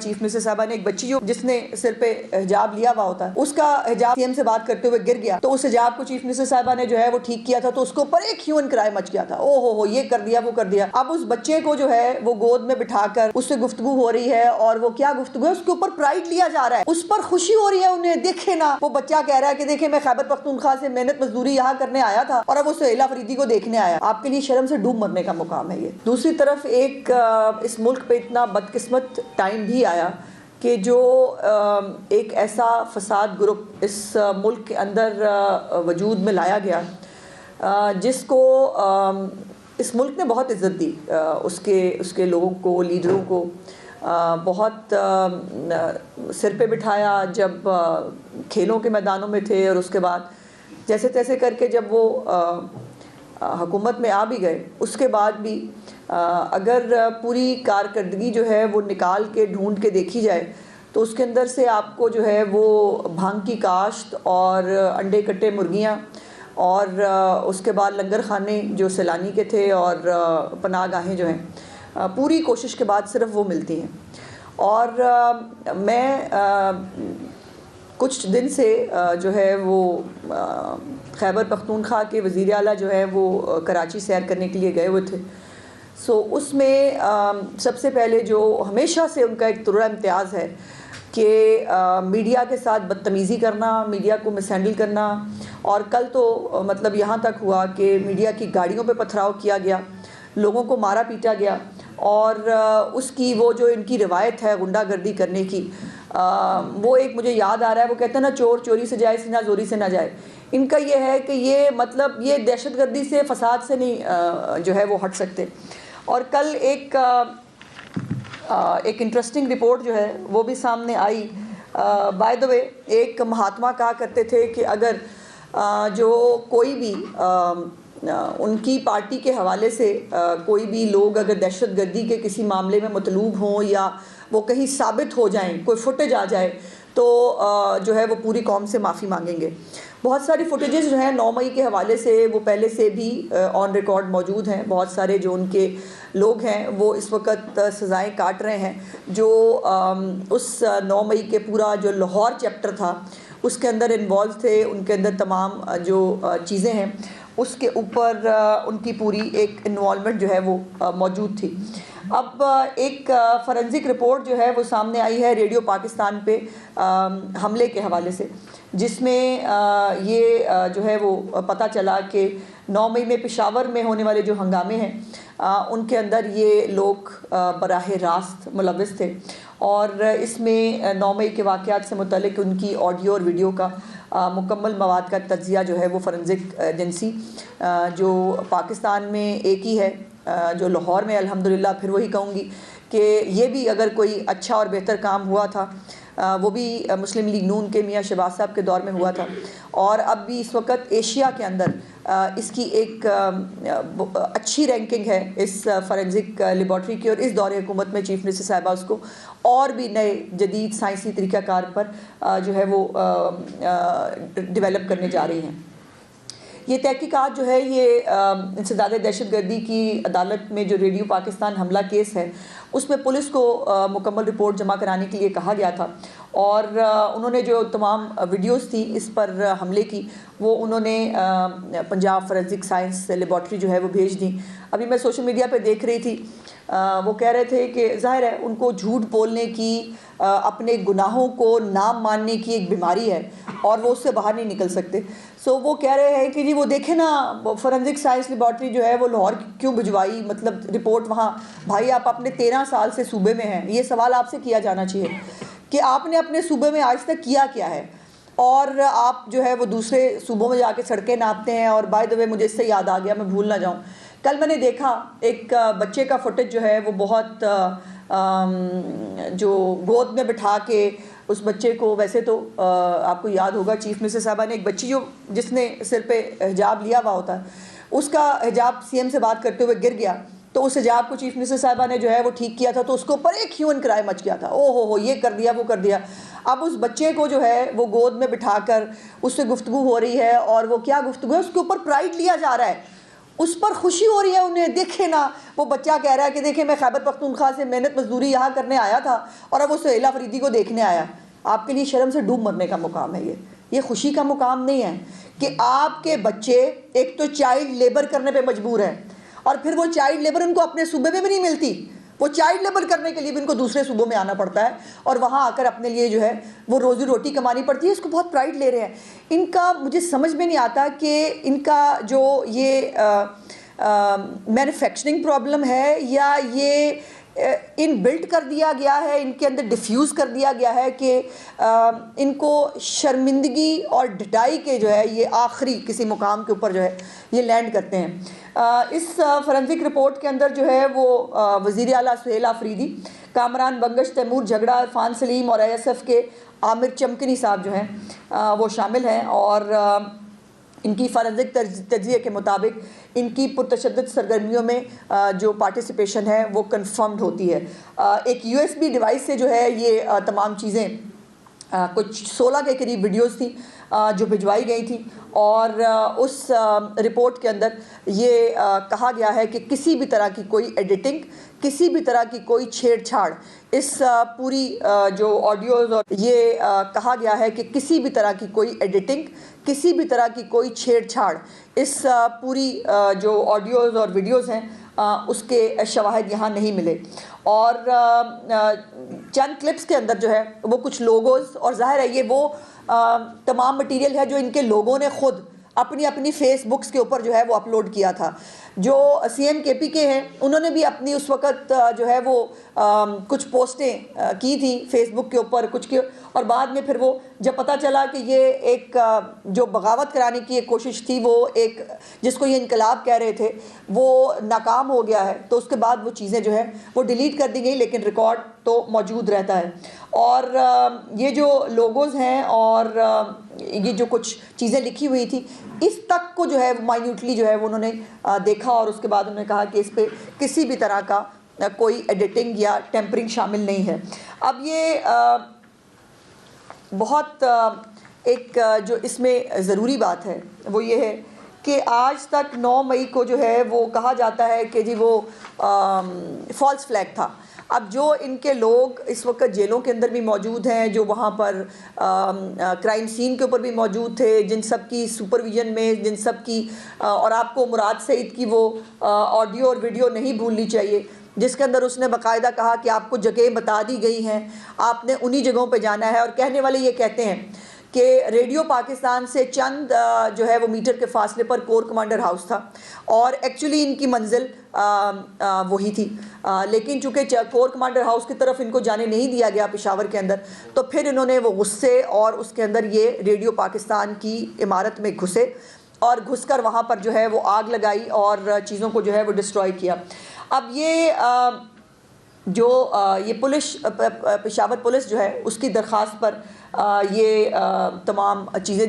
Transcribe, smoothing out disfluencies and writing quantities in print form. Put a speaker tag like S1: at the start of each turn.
S1: Chief minister صاحبہ نے ایک بچی جس نے سر پہ حجاب لیا ہوا ہوتا ہے، اس کا حجاب سی ایم سے بات کرتے ہوئے گر گیا، تو اس حجاب کو چیف منسٹر صاحبہ نے جو ہے وہ ٹھیک کیا تھا، تو اس کے اوپر ایک ہیو اینڈ کرائے مچ گیا تھا، او ہو یہ کر دیا وہ کر دیا۔ اب اس بچے کو جو ہے وہ گود میں بٹھا کر اس سے گفتگو ہو رہی ہے، اور وہ کیا گفتگو ہے، اس کے اوپر پرائڈ لیا جا رہا ہے، اس پر خوشی ہو رہی ہے انہیں، دیکھے نا وہ بچہ کہہ رہا ہے کہ دیکھیں میں خیبر پختونخوا سے محنت مزدوری یہاں کرنے آیا تھا اور اب وہ سہیلا فریدی کو دیکھنے آیا۔ آپ کے لیے شرم سے ڈوب مرنے کا مقام ہے یہ۔ دوسری طرف ایک اس ملک پہ اتنا بدقسمت ٹائم بھی آیا کہ جو ایک ایسا فساد گروپ اس ملک کے اندر وجود میں لایا گیا جس کو اس ملک نے بہت عزت دی، اس کے لوگوں کو، لیڈروں کو بہت سر پہ بٹھایا جب کھیلوں کے میدانوں میں تھے، اور اس کے بعد جیسے تیسے کر کے جب وہ حکومت میں آ بھی گئے، اس کے بعد بھی اگر پوری کارکردگی جو ہے وہ نکال کے ڈھونڈ کے دیکھی جائے تو اس کے اندر سے آپ کو جو ہے وہ بھانگ کی کاشت اور انڈے کٹے مرغیاں اور اس کے بعد لنگر خانے جو سیلانی کے تھے اور پناہ گاہیں جو ہیں پوری کوشش کے بعد صرف وہ ملتی ہیں۔ اور میں کچھ دن سے جو ہے وہ خیبر پختونخوا کے وزیر اعلیٰ جو ہے وہ کراچی سیر کرنے کے لیے گئے ہوئے تھے، اس میں سب سے پہلے جو ہمیشہ سے ان کا ایک طرح امتیاز ہے کہ میڈیا کے ساتھ بدتمیزی کرنا، میڈیا کو مس ہینڈل کرنا، اور کل تو مطلب یہاں تک ہوا کہ میڈیا کی گاڑیوں پہ پتھراؤ کیا گیا، لوگوں کو مارا پیٹا گیا، اور اس کی وہ جو ان کی روایت ہے غنڈہ گردی کرنے کی، وہ ایک مجھے یاد آ رہا ہے، وہ کہتے ہیں نا چور چوری سے جائے سینہ زوری سے نہ جائے۔ ان کا یہ ہے کہ یہ مطلب یہ دہشت گردی سے، فساد سے نہیں جو ہے وہ ہٹ سکتے۔ اور کل ایک انٹرسٹنگ رپورٹ جو ہے وہ بھی سامنے آئی۔ بائی دا وے ایک مہاتما کہا کرتے تھے کہ اگر جو کوئی بھی ان کی پارٹی کے حوالے سے کوئی بھی لوگ اگر دہشت گردی کے کسی معاملے میں مطلوب ہوں یا وہ کہیں ثابت ہو جائیں، کوئی فوٹیج آ جائے تو جو ہے وہ پوری قوم سے معافی مانگیں گے۔ بہت ساری فوٹیجز جو ہیں 9 مئی کے حوالے سے وہ پہلے سے بھی آن ریکارڈ موجود ہیں، بہت سارے جو ان کے لوگ ہیں وہ اس وقت سزائیں کاٹ رہے ہیں، جو اس 9 مئی کے پورا جو لاہور چیپٹر تھا اس کے اندر انوالو تھے، ان کے اندر تمام جو چیزیں ہیں اس کے اوپر ان کی پوری ایک انوالومنٹ جو ہے وہ موجود تھی۔ اب ایک فورینزک رپورٹ جو ہے وہ سامنے آئی ہے ریڈیو پاکستان پہ حملے کے حوالے سے، جس میں یہ جو ہے وہ پتہ چلا کہ 9 مئی میں پشاور میں ہونے والے جو ہنگامے ہیں ان کے اندر یہ لوگ براہ راست ملوث تھے، اور اس میں 9 مئی کے واقعات سے متعلق ان کی آڈیو اور ویڈیو کا مکمل مواد کا تجزیہ جو ہے وہ فورینزک ایجنسی جو پاکستان میں ایک ہی ہے، جو لاہور میں الحمدللہ، پھر وہی کہوں گی کہ یہ بھی اگر کوئی اچھا اور بہتر کام ہوا تھا وہ بھی مسلم لیگ نون کے میاں شہباز صاحب کے دور میں ہوا تھا، اور اب بھی اس وقت ایشیا کے اندر اس کی ایک اچھی رینکنگ ہے اس فورینزک لیبارٹری کی، اور اس دور حکومت میں چیف منسٹر صاحبہ اس کو اور بھی نئے جدید سائنسی طریقہ کار پر جو ہے وہ ڈیولپ کرنے جا رہی ہیں۔ یہ تحقیقات جو ہے یہ انسداد دہشت گردی کی عدالت میں جو ریڈیو پاکستان حملہ کیس ہے اس میں پولیس کو مکمل رپورٹ جمع کرانے کے لیے کہا گیا تھا، اور انہوں نے جو تمام ویڈیوز تھی اس پر حملے کی وہ انہوں نے پنجاب فورینزک سائنس لیبارٹری جو ہے وہ بھیج دیں۔ ابھی میں سوشل میڈیا پہ دیکھ رہی تھی، وہ کہہ رہے تھے کہ ظاہر ہے ان کو جھوٹ بولنے کی، اپنے گناہوں کو نہ ماننے کی ایک بیماری ہے اور وہ اس سے باہر نہیں نکل سکتے۔ وہ کہہ رہے ہیں کہ جی وہ دیکھیں نا فورینزک سائنس لیبارٹری جو ہے وہ لاہور کیوں بھجوائی، مطلب رپورٹ وہاں، بھائی آپ اپنے 13 سال سے صوبے میں ہیں، یہ سوال آپ سے کیا جانا چاہیے کہ آپ نے اپنے صوبے میں آج تک کیا ہے، اور آپ جو ہے وہ دوسرے صوبوں میں جا کے سڑکیں ناپتے ہیں۔ اور بائی دا وے مجھے اس سے یاد آ گیا، میں بھول نہ جاؤں، کل میں نے دیکھا ایک بچے کا فوٹیج جو ہے وہ بہت جو گود میں بٹھا کے اس بچے کو، ویسے تو آپ کو یاد ہوگا چیف منسٹر صاحبہ نے ایک بچی جس نے سر پہ حجاب لیا ہوا ہوتا ہے، اس کا حجاب سی ایم سے بات کرتے ہوئے گر گیا، تو اس حجاب کو چیف منسٹر صاحبہ نے جو ہے وہ ٹھیک کیا تھا، تو اس کے اوپر ایک ہیو اینڈ کرائے مچ گیا تھا، او ہو یہ کر دیا وہ کر دیا۔ اب اس بچے کو جو ہے وہ گود میں بٹھا کر اس سے گفتگو ہو رہی ہے، اور وہ کیا گفتگو ہے، اس کے اوپر پرائڈ لیا جا رہا ہے، اس پر خوشی ہو رہی ہے انہیں. دیکھیں نا وہ بچہ کہہ رہا ہے کہ دیکھیں میں خیبر پختونخوا سے محنت مزدوری یہاں کرنے آیا تھا اور اب وہ سہیل آفریدی کو دیکھنے آیا. آپ کے لیے شرم سے ڈوب مرنے کا مقام ہے. یہ خوشی کا مقام نہیں ہے کہ آپ کے بچے ایک تو چائلڈ لیبر کرنے پہ مجبور ہیں اور پھر وہ چائلڈ لیبر ان کو اپنے صوبے میں بھی نہیں ملتی. وہ چائلڈ لیبر کرنے کے لیے بھی ان کو دوسرے صوبوں میں آنا پڑتا ہے اور وہاں آ کر اپنے لیے جو ہے وہ روزی روٹی کمانی پڑتی ہے. اس کو بہت پرائڈ لے رہے ہیں. ان کا مجھے سمجھ میں نہیں آتا کہ ان کا جو یہ مینوفیکچرنگ پرابلم ہے یا یہ ان بلٹ کر دیا گیا ہے, ان کے اندر ڈیفیوز کر دیا گیا ہے کہ ان کو شرمندگی اور ڈھٹائی کے جو ہے یہ آخری کسی مقام کے اوپر جو ہے یہ لینڈ کرتے ہیں. اس فورنزک رپورٹ کے اندر جو ہے وہ وزیر اعلیٰ سہیل آفریدی, کامران بنگش, تیمور جھگڑا, عرفان سلیم اور اے ایس ایف کے عامر چمکنی صاحب جو ہیں وہ شامل ہیں اور ان کی فورنزک تجزیے کے مطابق ان کی پرتشدد سرگرمیوں میں جو پارٹیسپیشن ہے وہ کنفرمڈ ہوتی ہے. ایک یو ایس بی ڈیوائس سے جو ہے یہ تمام چیزیں کچھ 16 کے قریب ویڈیوز تھیں جو بھجوائی گئی تھیں اور اس رپورٹ کے اندر یہ کہا گیا ہے کہ کسی بھی طرح کی کوئی ایڈیٹنگ, کسی بھی طرح کی کوئی چھیڑ چھاڑ اس پوری جو آڈیوز, اور یہ کہا گیا ہے کہ کسی بھی طرح کی کوئی ایڈیٹنگ, کسی بھی طرح کی کوئی چھیڑ چھاڑ اس پوری جو آڈیوز اور ویڈیوز ہیں اس کے شواہد یہاں نہیں ملے. اور چند کلپس کے اندر جو ہے وہ کچھ لوگوز, اور ظاہر ہے یہ وہ تمام مٹیریل ہے جو ان کے لوگوں نے خود اپنی فیس بکس کے اوپر جو ہے وہ اپلوڈ کیا تھا. جو سی ایم کے پی کے ہیں انہوں نے بھی اپنی اس وقت جو ہے وہ کچھ پوسٹیں کی تھیں فیس بک کے اوپر کچھ کی, اور بعد میں پھر وہ جب پتہ چلا کہ یہ ایک جو بغاوت کرانے کی ایک کوشش تھی, وہ ایک جس کو یہ انقلاب کہہ رہے تھے, وہ ناکام ہو گیا ہے, تو اس کے بعد وہ چیزیں جو ہے وہ ڈیلیٹ کر دی گئی, لیکن ریکارڈ تو موجود رہتا ہے. اور یہ جو لوگوز ہیں اور یہ جو کچھ چیزیں لکھی ہوئی تھی اس تک کو جو ہے مائنیوٹلی جو ہے وہ انہوں نے دیکھا اور اس کے بعد انہوں نے کہا کہ اس پہ کسی بھی طرح کا کوئی ایڈیٹنگ یا ٹیمپرنگ شامل نہیں ہے. اب یہ بہت ایک جو اس میں ضروری بات ہے وہ یہ ہے کہ آج تک 9 مئی کو جو ہے وہ کہا جاتا ہے کہ جی وہ فالس فلیگ تھا. اب جو ان کے لوگ اس وقت جیلوں کے اندر بھی موجود ہیں, جو وہاں پر کرائم سین کے اوپر بھی موجود تھے, جن سب کی سپرویژن میں, جن سب کی, اور آپ کو مراد سعید کی وہ آڈیو اور ویڈیو نہیں بھولنی چاہیے جس کے اندر اس نے باقاعدہ کہا کہ آپ کو جگہیں بتا دی گئی ہیں, آپ نے انہی جگہوں پہ جانا ہے. اور کہنے والے یہ کہتے ہیں کہ ریڈیو پاکستان سے چند جو ہے وہ میٹر کے فاصلے پر کور کمانڈر ہاؤس تھا اور ایکچولی ان کی منزل وہی تھی, لیکن چونکہ کور کمانڈر ہاؤس کی طرف ان کو جانے نہیں دیا گیا پشاور کے اندر, تو پھر انہوں نے وہ غصے اور اس کے اندر یہ ریڈیو پاکستان کی عمارت میں گھسے اور گھس کر وہاں پر جو ہے وہ آگ لگائی اور چیزوں کو جو ہے وہ ڈسٹروائے کیا. اب یہ جو یہ پولیس پشاور پولیس جو ہے اس کی درخواست پر یہ تمام چیزیں